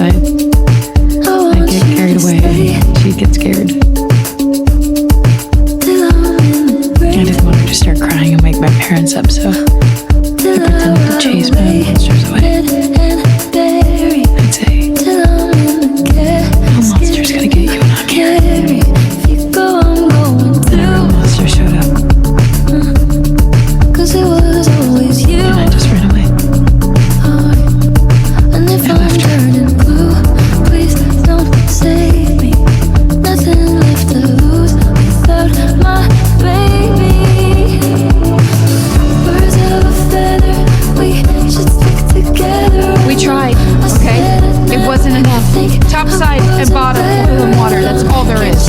I'd get carried away. She'd get scared. I didn't want her to start crying and wake my parents up, so I pretended to chase my monsters away. I'd say, "No monster's gonna get you and I'm here." And a real monster showed up. And I just ran away. I left her. We tried, okay? It wasn't enough. Top side and bottom, oil and water, that's all there is.